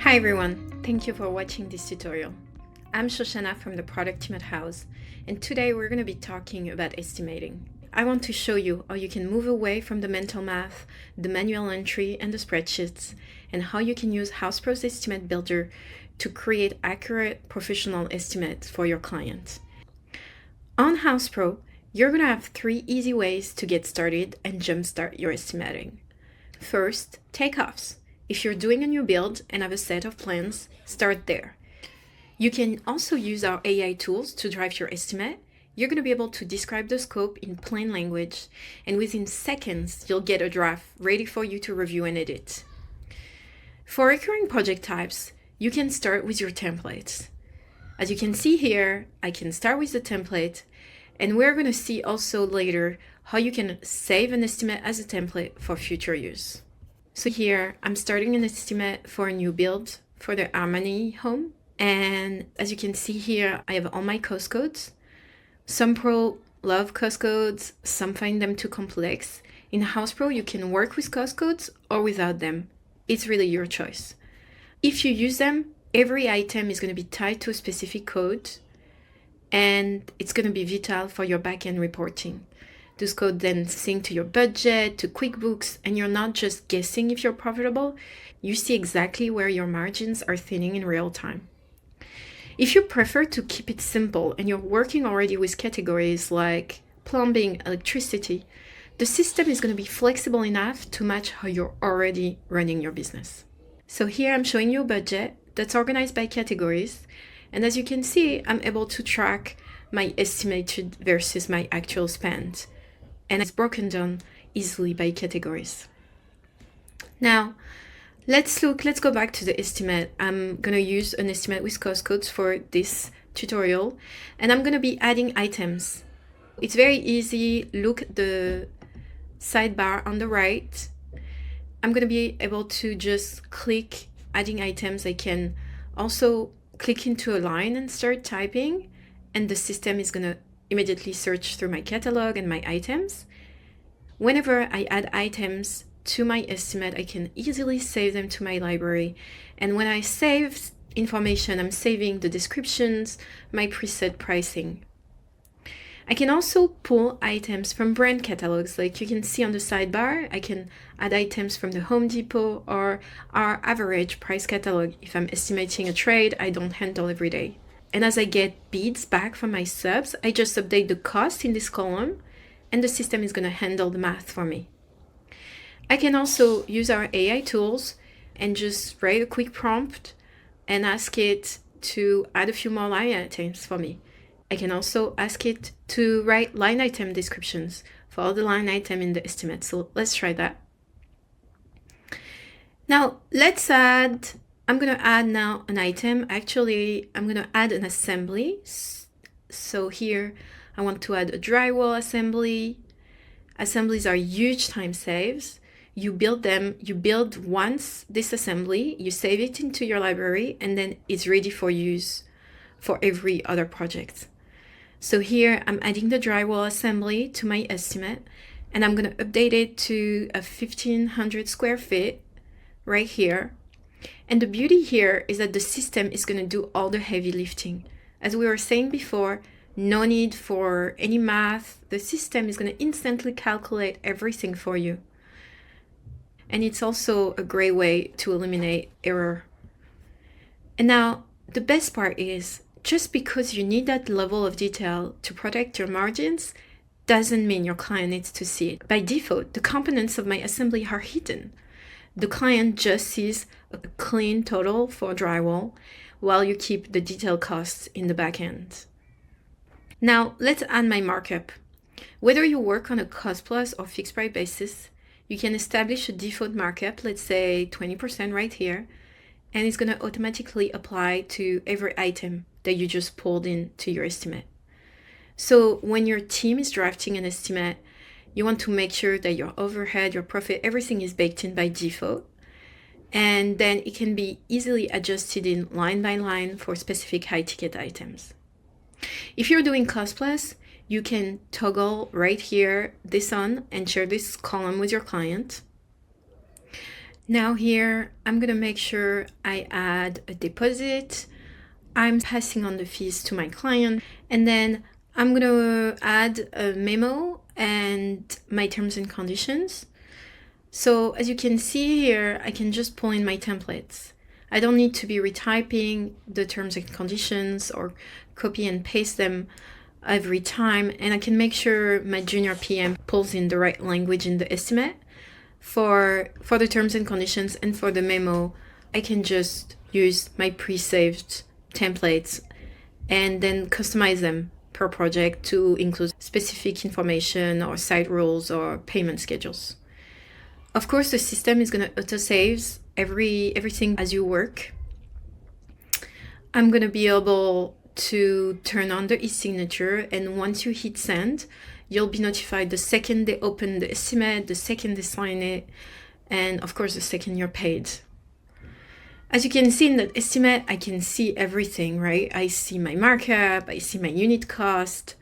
Hi everyone, thank you for watching this tutorial. I'm Shoshana from the product team at Houzz, and today we're going to be talking about estimating. I want to show you how you can move away from the mental math, the manual entry, and the spreadsheets, and how you can use Houzz Pro's Estimate Builder to create accurate professional estimates for your clients. On Houzz Pro, you're going to have 3 easy ways to get started and jumpstart your estimating. First, takeoffs. If you're doing a new build and have a set of plans, start there. You can also use our AI tools to drive your estimate. You're going to be able to describe the scope in plain language, and within seconds, you'll get a draft ready for you to review and edit. For recurring project types, you can start with your templates. As you can see here, I can start with the template, and we're going to see also later how you can save an estimate as a template for future use. So here, I'm starting an estimate for a new build for the Harmony home. And as you can see here, I have all my cost codes. Some pro love cost codes, some find them too complex. In Houzz Pro, you can work with cost codes or without them. It's really your choice. If you use them, every item is going to be tied to a specific code, and it's going to be vital for your backend reporting. Those codes then sync to your budget, to QuickBooks, and you're not just guessing if you're profitable. You see exactly where your margins are thinning in real time. If you prefer to keep it simple and you're working already with categories like plumbing, electricity, the system is going to be flexible enough to match how you're already running your business. So here I'm showing you a budget that's organized by categories. And as you can see, I'm able to track my estimated versus my actual spend. And it's broken down easily by categories. Now, let's go back to the estimate. I'm going to use an estimate with cost codes for this tutorial, and I'm going to be adding items. It's very easy. Look at the sidebar on the right. I'm going to be able to just click adding items. I can also click into a line and start typing, and the system is going to immediately search through my catalog and my items. Whenever I add items to my estimate, I can easily save them to my library. And when I save information, I'm saving the descriptions, my preset pricing. I can also pull items from brand catalogs, like you can see on the sidebar. I can add items from the Home Depot or our average price catalog if I'm estimating a trade I don't handle every day. And as I get bids back from my subs, I just update the cost in this column, and the system is going to handle the math for me. I can also use our AI tools and just write a quick prompt and ask it to add a few more line items for me. I can also ask it to write line item descriptions for all the line item in the estimate. So let's try that. Now I'm going to add now an item. Actually, I'm going to add an assembly. So here I want to add a drywall assembly. Assemblies are huge time saves. You build once this assembly, you save it into your library, and then it's ready for use for every other project. So here I'm adding the drywall assembly to my estimate, and I'm going to update it to a 1,500 square feet right here. And the beauty here is that the system is going to do all the heavy lifting. As we were saying before, no need for any math. The system is going to instantly calculate everything for you. And it's also a great way to eliminate error. And now, the best part is, just because you need that level of detail to protect your margins, doesn't mean your client needs to see it. By default, the components of my assembly are hidden. The client just sees a clean total for drywall, while you keep the detailed costs in the back end. Now, let's add my markup. Whether you work on a cost plus or fixed price basis, you can establish a default markup, let's say 20% right here, and it's going to automatically apply to every item that you just pulled into your estimate. So when your team is drafting an estimate, you want to make sure that your overhead, your profit, everything is baked in by default. And then it can be easily adjusted in line by line for specific high ticket items. If you're doing cost plus, you can toggle right here this on and share this column with your client. Now here, I'm gonna make sure I add a deposit. I'm passing on the fees to my client, and then I'm gonna add a memo and my terms and conditions. So as you can see here, I can just pull in my templates. I don't need to be retyping the terms and conditions or copy and paste them every time, and I can make sure my junior PM pulls in the right language in the estimate. For the terms and conditions and for the memo, I can just use my pre-saved templates and then customize them per project to include specific information or site rules or payment schedules. Of course, the system is going to auto-save everything as you work. I'm going to be able to turn on the e-signature, and once you hit send, you'll be notified the second they open the estimate, the second they sign it, and of course the second you're paid. As you can see in that estimate, I can see everything, right? I see my markup, I see my unit cost.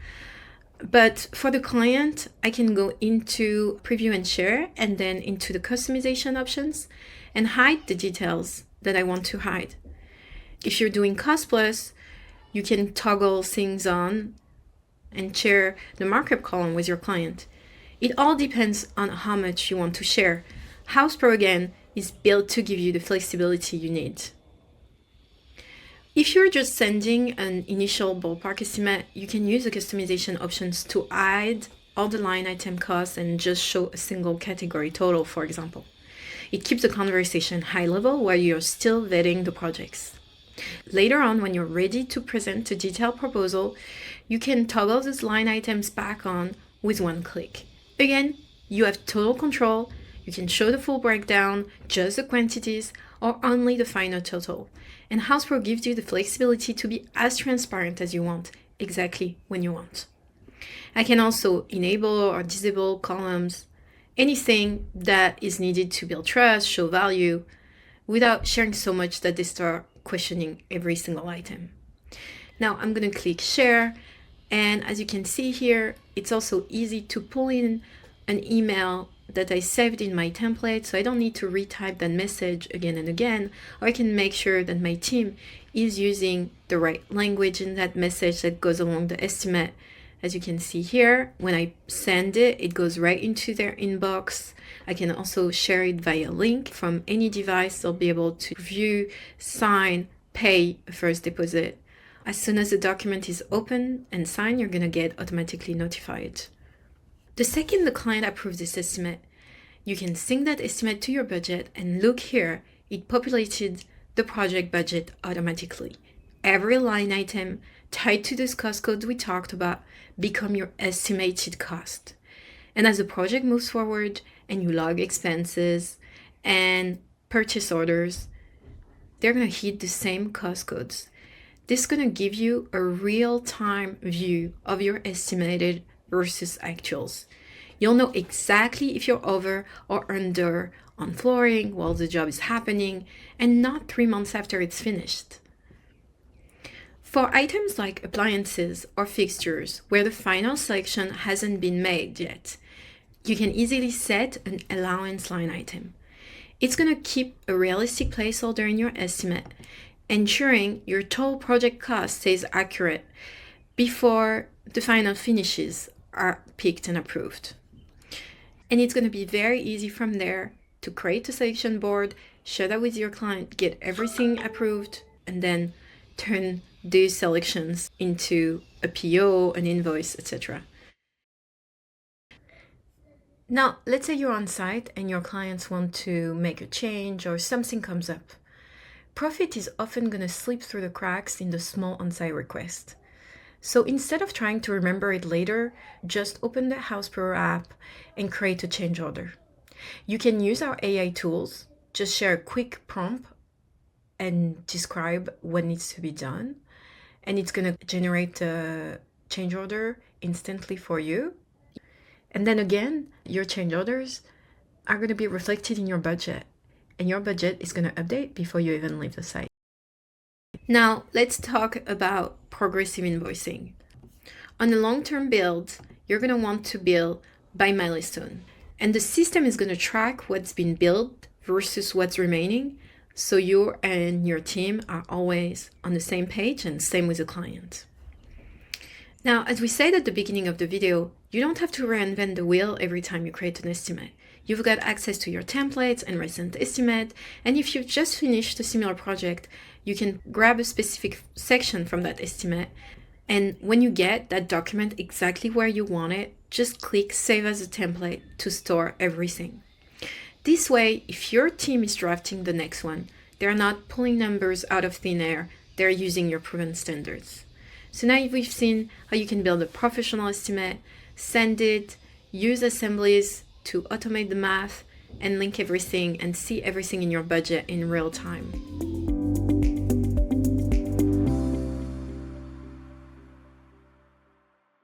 But for the client, I can go into preview and share, and then into the customization options and hide the details that I want to hide. If you're doing cost plus, you can toggle things on and share the markup column with your client. It all depends on how much you want to share. Houzz Pro, again, is built to give you the flexibility you need. If you're just sending an initial ballpark estimate, you can use the customization options to hide all the line item costs and just show a single category total, for example. It keeps the conversation high level while you're still vetting the projects. Later on, when you're ready to present a detailed proposal, you can toggle those line items back on with one click. Again, you have total control. You can show the full breakdown, just the quantities, or only the final total. And Houzz Pro gives you the flexibility to be as transparent as you want, exactly when you want. I can also enable or disable columns, anything that is needed to build trust, show value, without sharing so much that they start questioning every single item. Now I'm going to click share, and as you can see here, it's also easy to pull in an email that I saved in my template, so I don't need to retype that message again and again, or I can make sure that my team is using the right language in that message that goes along the estimate. As you can see here, when I send it, it goes right into their inbox. I can also share it via link from any device. They'll be able to view, sign, pay a first deposit. As soon as the document is open and signed, you're going to get automatically notified. The second the client approves this estimate, you can sync that estimate to your budget, and look here, it populated the project budget automatically. Every line item tied to this cost code we talked about become your estimated cost. And as the project moves forward and you log expenses and purchase orders, they're going to hit the same cost codes. This is going to give you a real-time view of your estimated versus actuals. You'll know exactly if you're over or under on flooring while the job is happening, and not 3 months after it's finished. For items like appliances or fixtures where the final selection hasn't been made yet, you can easily set an allowance line item. It's going to keep a realistic placeholder in your estimate, ensuring your total project cost stays accurate before the final finishes are picked and approved. And it's going to be very easy from there to create a selection board, share that with your client, get everything approved, and then turn these selections into a PO, an invoice, etc. Now, let's say you're on site and your clients want to make a change or something comes up. Profit is often going to slip through the cracks in the small on-site request. So instead of trying to remember it later, just open the Houzz Pro app and create a change order. You can use our AI tools, just share a quick prompt and describe what needs to be done, and it's going to generate a change order instantly for you. And then again, your change orders are going to be reflected in your budget, and your budget is going to update before you even leave the site. Now, let's talk about progressive invoicing. On a long-term build, you're going to want to bill by milestone, and the system is going to track what's been billed versus what's remaining, so you and your team are always on the same page, and same with the client. Now, as we said at the beginning of the video, you don't have to reinvent the wheel every time you create an estimate. You've got access to your templates and recent estimate, and if you've just finished a similar project, you can grab a specific section from that estimate, and when you get that document exactly where you want it, just click Save as a Template to store everything. This way, if your team is drafting the next one, they're not pulling numbers out of thin air, they're using your proven standards. So now we've seen how you can build a professional estimate, send it, use Assemblies to automate the math, and link everything and see everything in your budget in real time.